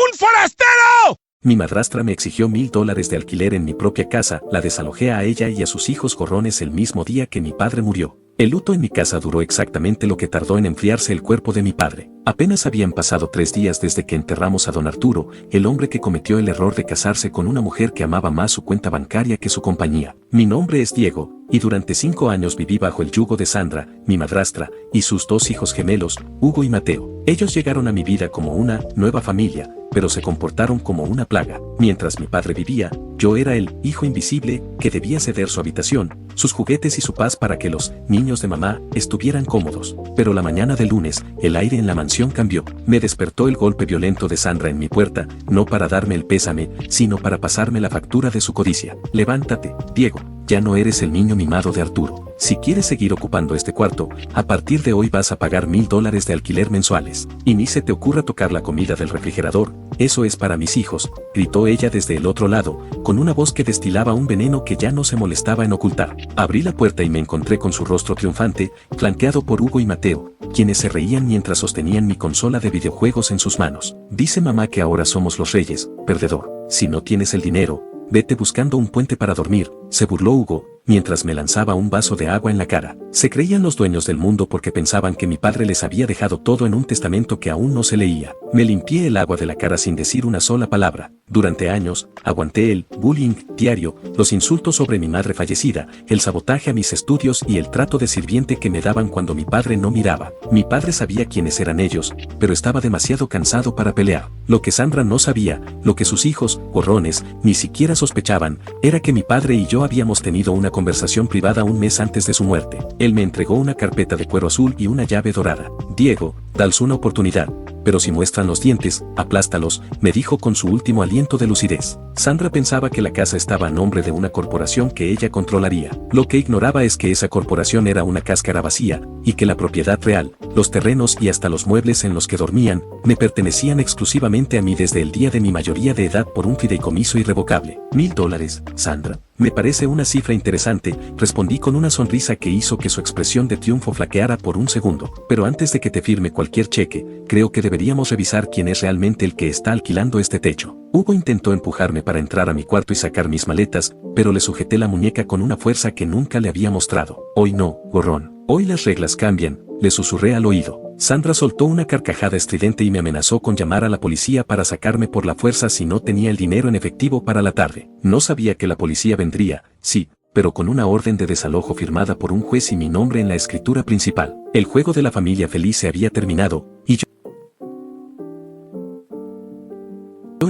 ¡Un forastero! Mi madrastra me exigió $1000 de alquiler en mi propia casa, la desalojé a ella y a sus hijos gorrones el mismo día que mi padre murió. El luto en mi casa duró exactamente lo que tardó en enfriarse el cuerpo de mi padre. Apenas habían pasado 3 días desde que enterramos a don Arturo, el hombre que cometió el error de casarse con una mujer que amaba más su cuenta bancaria que su compañía. Mi nombre es Diego, y durante 5 años viví bajo el yugo de Sandra, mi madrastra, y sus 2 hijos gemelos, Hugo y Mateo. Ellos llegaron a mi vida como una nueva familia, pero se comportaron como una plaga. Mientras mi padre vivía, yo era el hijo invisible que debía ceder su habitación, sus juguetes y su paz para que los niños de mamá estuvieran cómodos. Pero la mañana del lunes, el aire en la mansión cambió. Me despertó el golpe violento de Sandra en mi puerta, no para darme el pésame, sino para pasarme la factura de su codicia. Levántate, Diego, ya no eres el niño mimado de Arturo. Si quieres seguir ocupando este cuarto, a partir de hoy vas a pagar $1000 de alquiler mensuales. Y ni se te ocurra tocar la comida del refrigerador, eso es para mis hijos, gritó ella desde el otro lado, con una voz que destilaba un veneno que ya no se molestaba en ocultar. Abrí la puerta y me encontré con su rostro triunfante, flanqueado por Hugo y Mateo, quienes se reían mientras sostenían mi consola de videojuegos en sus manos. Dice mamá que ahora somos los reyes, perdedor. Si no tienes el dinero, vete buscando un puente para dormir, se burló Hugo, mientras me lanzaba un vaso de agua en la cara. Se creían los dueños del mundo porque pensaban que mi padre les había dejado todo en un testamento que aún no se leía. Me limpié el agua de la cara sin decir una sola palabra. Durante años, aguanté el bullying diario, los insultos sobre mi madre fallecida, el sabotaje a mis estudios y el trato de sirviente que me daban cuando mi padre no miraba. Mi padre sabía quiénes eran ellos, pero estaba demasiado cansado para pelear. Lo que Sandra no sabía, lo que sus hijos, gorrones, ni siquiera sospechaban, era que mi padre y yo habíamos tenido una conversación privada un mes antes de su muerte. Él me entregó una carpeta de cuero azul y una llave dorada. Diego, dales una oportunidad, pero si muestran los dientes, aplástalos, me dijo con su último aliento de lucidez. Sandra pensaba que la casa estaba a nombre de una corporación que ella controlaría. Lo que ignoraba es que esa corporación era una cáscara vacía, y que la propiedad real, los terrenos y hasta los muebles en los que dormían, me pertenecían exclusivamente a mí desde el día de mi mayoría de edad por un fideicomiso irrevocable. $1000, Sandra. Me parece una cifra interesante, respondí con una sonrisa que hizo que su expresión de triunfo flaqueara por un segundo. Pero antes de que te firme cualquier cheque, creo que deberíamos revisar quién es realmente el que está alquilando este techo. Hugo intentó empujarme para entrar a mi cuarto y sacar mis maletas, pero le sujeté la muñeca con una fuerza que nunca le había mostrado. Hoy no, gorrón. Hoy las reglas cambian, le susurré al oído. Sandra soltó una carcajada estridente y me amenazó con llamar a la policía para sacarme por la fuerza si no tenía el dinero en efectivo para la tarde. No sabía que la policía vendría, sí, pero con una orden de desalojo firmada por un juez y mi nombre en la escritura principal. El juego de la familia feliz se había terminado, y yo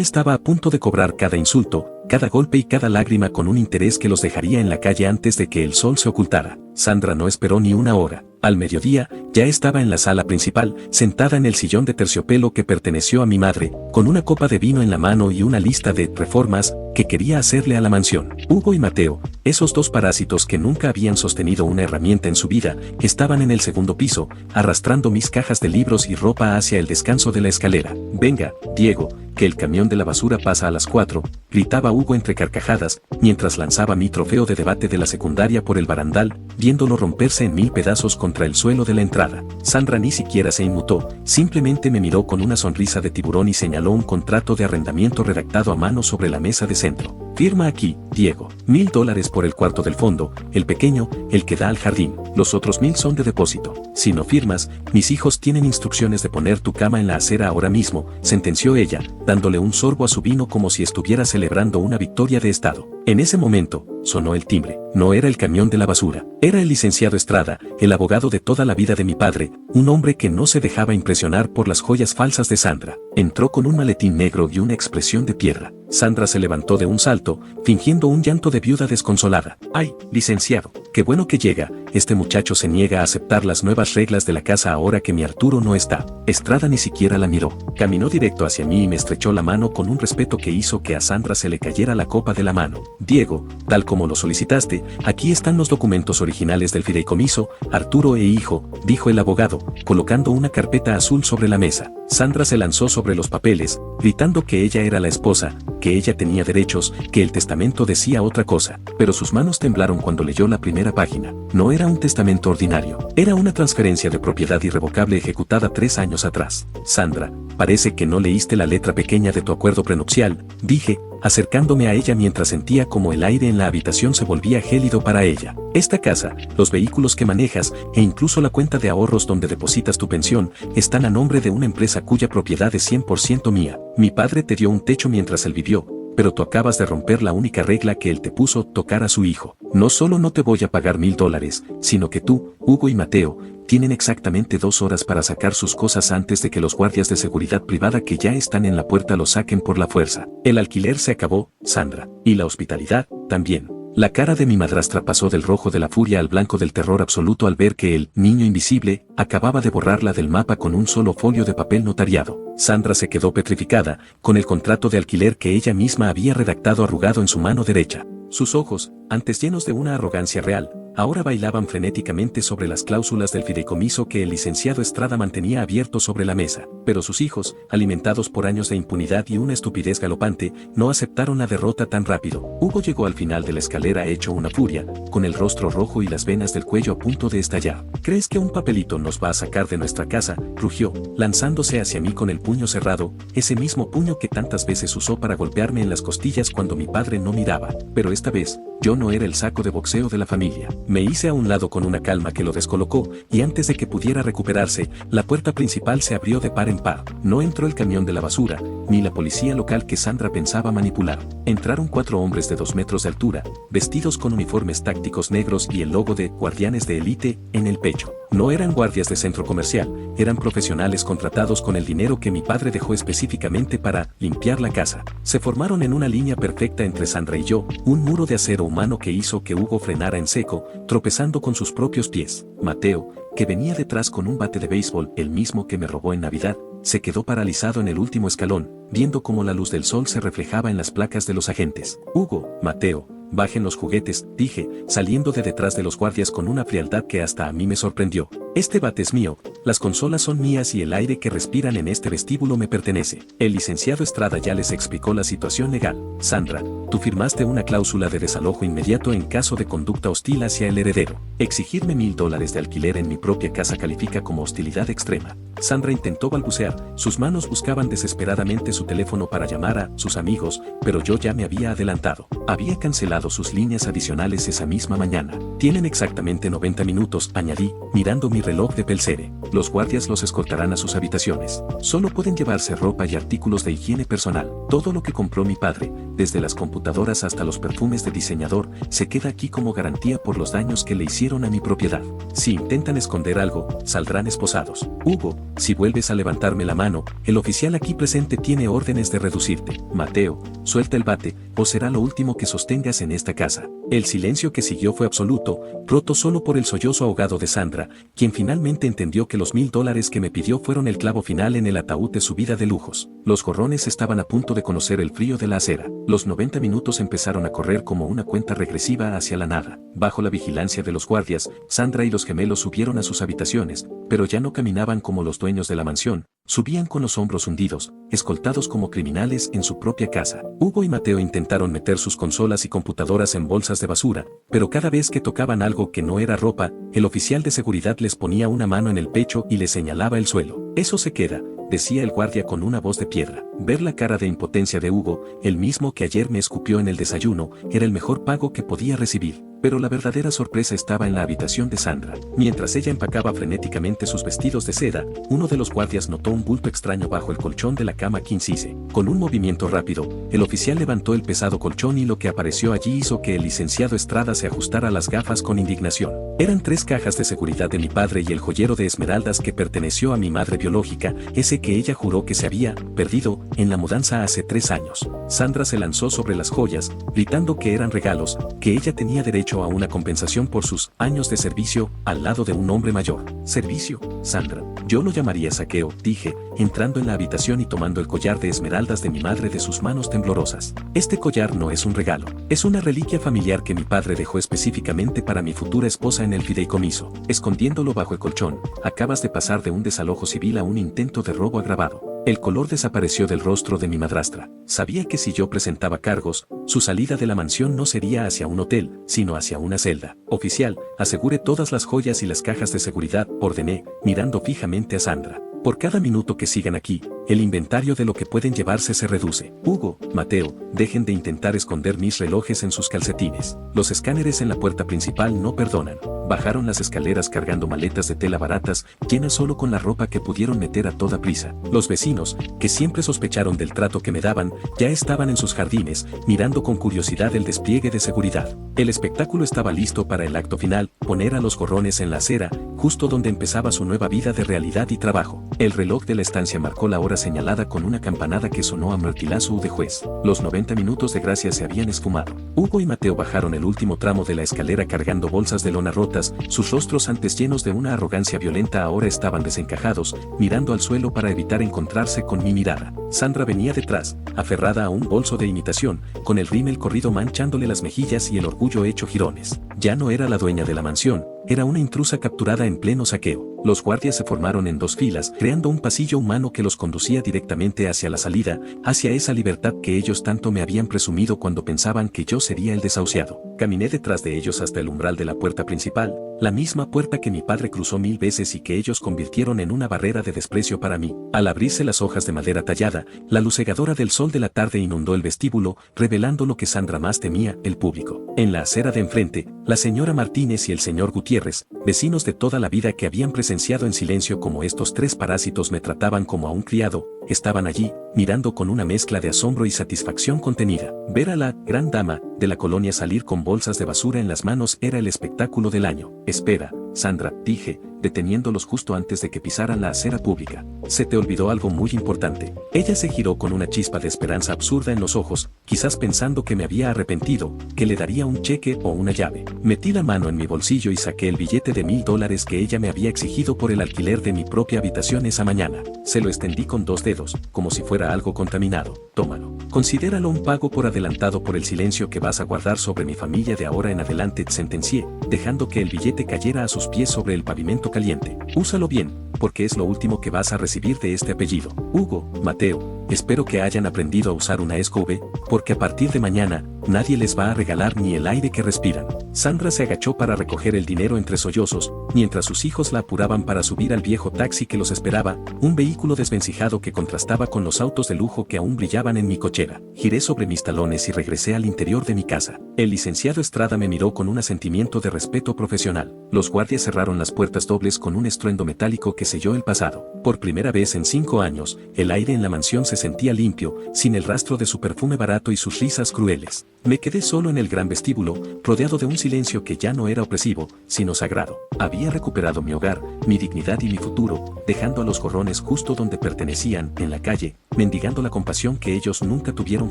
estaba a punto de cobrar cada insulto, cada golpe y cada lágrima con un interés que los dejaría en la calle antes de que el sol se ocultara. Sandra no esperó ni una hora. Al mediodía, ya estaba en la sala principal, sentada en el sillón de terciopelo que perteneció a mi madre, con una copa de vino en la mano y una lista de reformas que quería hacerle a la mansión. Hugo y Mateo, esos 2 parásitos que nunca habían sostenido una herramienta en su vida, estaban en el segundo piso, arrastrando mis cajas de libros y ropa hacia el descanso de la escalera. Venga, Diego, que el camión de la basura pasa a las 4, gritaba Hugo entre carcajadas, mientras lanzaba mi trofeo de debate de la secundaria por el barandal, viéndolo romperse en 1000 pedazos contra el suelo de la entrada. Sandra ni siquiera se inmutó, simplemente me miró con una sonrisa de tiburón y señaló un contrato de arrendamiento redactado a mano sobre la mesa de centro. Firma aquí, Diego. $1000 por el cuarto del fondo, el pequeño, el que da al jardín. Los otros 1000 son de depósito. Si no firmas, mis hijos tienen instrucciones de poner tu cama en la acera ahora mismo, sentenció ella, dándole un sorbo a su vino como si estuviera celebrando una victoria de estado. En ese momento, sonó el timbre. No era el camión de la basura. Era el licenciado Estrada, el abogado de toda la vida de mi padre, un hombre que no se dejaba impresionar por las joyas falsas de Sandra. Entró con un maletín negro y una expresión de piedra. Sandra se levantó de un salto, fingiendo un llanto de viuda desconsolada. ¡Ay, licenciado! ¡Qué bueno que llega! Este muchacho se niega a aceptar las nuevas reglas de la casa ahora que mi Arturo no está. Estrada ni siquiera la miró. Caminó directo hacia mí y me estrechó la mano con un respeto que hizo que a Sandra se le cayera la copa de la mano. Diego, tal como lo solicitaste, aquí están los documentos originales del fideicomiso, Arturo e hijo, dijo el abogado, colocando una carpeta azul sobre la mesa. Sandra se lanzó sobre los papeles, gritando que ella era la esposa, que ella tenía derechos, que el testamento decía otra cosa, pero sus manos temblaron cuando leyó la primera primera página. No era un testamento ordinario. Era una transferencia de propiedad irrevocable ejecutada 3 años atrás. Sandra, parece que no leíste la letra pequeña de tu acuerdo prenupcial, dije, acercándome a ella mientras sentía como el aire en la habitación se volvía gélido para ella. Esta casa, los vehículos que manejas e incluso la cuenta de ahorros donde depositas tu pensión están a nombre de una empresa cuya propiedad es 100% mía. Mi padre te dio un techo mientras él vivió, pero tú acabas de romper la única regla que él te puso, tocar a su hijo. No solo no te voy a pagar $1000, sino que tú, Hugo y Mateo, tienen exactamente 2 horas para sacar sus cosas antes de que los guardias de seguridad privada que ya están en la puerta los saquen por la fuerza. El alquiler se acabó, Sandra. Y la hospitalidad, también. La cara de mi madrastra pasó del rojo de la furia al blanco del terror absoluto al ver que el niño invisible acababa de borrarla del mapa con un solo folio de papel notariado. Sandra se quedó petrificada, con el contrato de alquiler que ella misma había redactado arrugado en su mano derecha. Sus ojos, antes llenos de una arrogancia real, ahora bailaban frenéticamente sobre las cláusulas del fideicomiso que el licenciado Estrada mantenía abierto sobre la mesa. Pero sus hijos, alimentados por años de impunidad y una estupidez galopante, no aceptaron la derrota tan rápido. Hugo llegó al final de la escalera hecho una furia, con el rostro rojo y las venas del cuello a punto de estallar. ¿Crees que un papelito nos va a sacar de nuestra casa?, rugió, lanzándose hacia mí con el puño cerrado, ese mismo puño que tantas veces usó para golpearme en las costillas cuando mi padre no miraba. Pero esta vez, yo no era el saco de boxeo de la familia. Me hice a un lado con una calma que lo descolocó, y antes de que pudiera recuperarse, la puerta principal se abrió de par en par. No entró el camión de la basura, ni la policía local que Sandra pensaba manipular. Entraron 4 hombres de 2 metros de altura, vestidos con uniformes tácticos negros y el logo de Guardianes de Élite en el pecho. No eran guardias de centro comercial, eran profesionales contratados con el dinero que mi padre dejó específicamente para limpiar la casa. Se formaron en una línea perfecta entre Sandra y yo, un muro de acero humano que hizo que Hugo frenara en seco, tropezando con sus propios pies. Mateo, que venía detrás con un bate de béisbol, el mismo que me robó en Navidad, se quedó paralizado en el último escalón, viendo cómo la luz del sol se reflejaba en las placas de los agentes. Hugo, Mateo, bajen los juguetes, dije, saliendo de detrás de los guardias con una frialdad que hasta a mí me sorprendió. Este bate es mío, las consolas son mías y el aire que respiran en este vestíbulo me pertenece. El licenciado Estrada ya les explicó la situación legal. Sandra, tú firmaste una cláusula de desalojo inmediato en caso de conducta hostil hacia el heredero. Exigirme $1000 de alquiler en mi propia casa califica como hostilidad extrema. Sandra intentó balbucear, sus manos buscaban desesperadamente su teléfono para llamar a sus amigos, pero yo ya me había adelantado. Había cancelado sus líneas adicionales esa misma mañana. Tienen exactamente 90 minutos, añadí, mirando mi reloj de Pelcere. Los guardias los escoltarán a sus habitaciones. Solo pueden llevarse ropa y artículos de higiene personal. Todo lo que compró mi padre, desde las computadoras hasta los perfumes de diseñador, se queda aquí como garantía por los daños que le hicieron a mi propiedad. Si intentan esconder algo, saldrán esposados. Hugo, si vuelves a levantarme la mano, el oficial aquí presente tiene órdenes de reducirte. Mateo, suelta el bate, o será lo último que sostengas en esta casa. El silencio que siguió fue absoluto, roto solo por el sollozo ahogado de Sandra, quien finalmente entendió que los $1000 que me pidió fueron el clavo final en el ataúd de su vida de lujos. Los gorrones estaban a punto de conocer el frío de la acera. Los 90 minutos empezaron a correr como una cuenta regresiva hacia la nada. Bajo la vigilancia de los guardias, Sandra y los gemelos subieron a sus habitaciones, pero ya no caminaban como los dueños de la mansión, subían con los hombros hundidos, escoltados como criminales en su propia casa. Hugo y Mateo intentaron meter sus consolas y computadoras en bolsas de basura, pero cada vez que tocaban algo que no era ropa, el oficial de seguridad les ponía una mano en el pecho y les señalaba el suelo. Eso se queda, decía el guardia con una voz de piedra. Ver la cara de impotencia de Hugo, el mismo que ayer me escupió en el desayuno, era el mejor pago que podía recibir. Pero la verdadera sorpresa estaba en la habitación de Sandra. Mientras ella empacaba frenéticamente sus vestidos de seda, uno de los guardias notó un bulto extraño bajo el colchón de la cama king size. Con un movimiento rápido, el oficial levantó el pesado colchón y lo que apareció allí hizo que el licenciado Estrada se ajustara las gafas con indignación. Eran 3 cajas de seguridad de mi padre y el joyero de esmeraldas que perteneció a mi madre biológica, ese que ella juró que se había perdido en la mudanza hace 3 años. Sandra se lanzó sobre las joyas, gritando que eran regalos, que ella tenía derecho a una compensación por sus años de servicio al lado de un hombre mayor. ¿Servicio, Sandra? Yo lo llamaría saqueo, dije, entrando en la habitación y tomando el collar de esmeraldas de mi madre de sus manos temblorosas. Este collar no es un regalo, es una reliquia familiar que mi padre dejó específicamente para mi futura esposa en el fideicomiso. Escondiéndolo bajo el colchón, acabas de pasar de un desalojo civil a un intento de robo agravado. El color desapareció del rostro de mi madrastra. Sabía que si yo presentaba cargos, su salida de la mansión no sería hacia un hotel, sino hacia una celda. Oficial, asegure todas las joyas y las cajas de seguridad, ordené, mirando fijamente a Sandra. Por cada minuto que sigan aquí, el inventario de lo que pueden llevarse se reduce. Hugo, Mateo, dejen de intentar esconder mis relojes en sus calcetines. Los escáneres en la puerta principal no perdonan. Bajaron las escaleras cargando maletas de tela baratas, llenas solo con la ropa que pudieron meter a toda prisa. Los vecinos, que siempre sospecharon del trato que me daban, ya estaban en sus jardines, mirando con curiosidad el despliegue de seguridad. El espectáculo estaba listo para el acto final, poner a los gorrones en la acera, justo donde empezaba su nueva vida de realidad y trabajo. El reloj de la estancia marcó la hora señalada con una campanada que sonó a martilazo de juez. Los 90 minutos de gracia se habían esfumado. Hugo y Mateo bajaron el último tramo de la escalera cargando bolsas de lona rotas, sus rostros antes llenos de una arrogancia violenta ahora estaban desencajados, mirando al suelo para evitar encontrarse con mi mirada. Sandra venía detrás, aferrada a un bolso de imitación, con el rímel corrido manchándole las mejillas y el orgullo hecho jirones. Ya no era la dueña de la mansión, era una intrusa capturada en pleno saqueo. Los guardias se formaron en dos filas, creando un pasillo humano que los conducía directamente hacia la salida, hacia esa libertad que ellos tanto me habían presumido cuando pensaban que yo sería el desahuciado. Caminé detrás de ellos hasta el umbral de la puerta principal, la misma puerta que mi padre cruzó 1000 veces y que ellos convirtieron en una barrera de desprecio para mí. Al abrirse las hojas de madera tallada, la luz cegadora del sol de la tarde inundó el vestíbulo, revelando lo que Sandra más temía, el público. En la acera de enfrente, la señora Martínez y el señor Gutiérrez, vecinos de toda la vida que habían presenciado en silencio como estos tres parásitos me trataban como a un criado, estaban allí, mirando con una mezcla de asombro y satisfacción contenida. Ver a la gran dama de la colonia salir con bolsas de basura en las manos era el espectáculo del año. Espera, Sandra, dije, deteniéndolos justo antes de que pisaran la acera pública. Se te olvidó algo muy importante. Ella se giró con una chispa de esperanza absurda en los ojos, quizás pensando que me había arrepentido, que le daría un cheque o una llave. Metí la mano en mi bolsillo y saqué el billete de $1000 que ella me había exigido por el alquiler de mi propia habitación esa mañana. Se lo extendí con 2 dedos, como si fuera algo contaminado. Tómalo. Considéralo un pago por adelantado por el silencio que vas a guardar sobre mi familia de ahora en adelante, sentencié, dejando que el billete cayera a sus pies sobre el pavimento caliente. Úsalo bien, porque es lo último que vas a recibir de este apellido. Hugo, Mateo, espero que hayan aprendido a usar una SQV, porque a partir de mañana, nadie les va a regalar ni el aire que respiran. Sandra se agachó para recoger el dinero entre sollozos, mientras sus hijos la apuraban para subir al viejo taxi que los esperaba, un vehículo desvencijado que contrastaba con los autos de lujo que aún brillaban en mi cochera. Giré sobre mis talones y regresé al interior de mi casa. El licenciado Estrada me miró con un asentimiento de respeto profesional. Los guardias cerraron las puertas dobles con un estruendo metálico que selló el pasado. Por primera vez en 5 años, el aire en la mansión se sentía limpio, sin el rastro de su perfume barato y sus risas crueles. Me quedé solo en el gran vestíbulo, rodeado de un silencio que ya no era opresivo, sino sagrado. Había recuperado mi hogar, mi dignidad y mi futuro, dejando a los gorrones justo donde pertenecían, en la calle, mendigando la compasión que ellos nunca tuvieron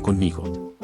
conmigo.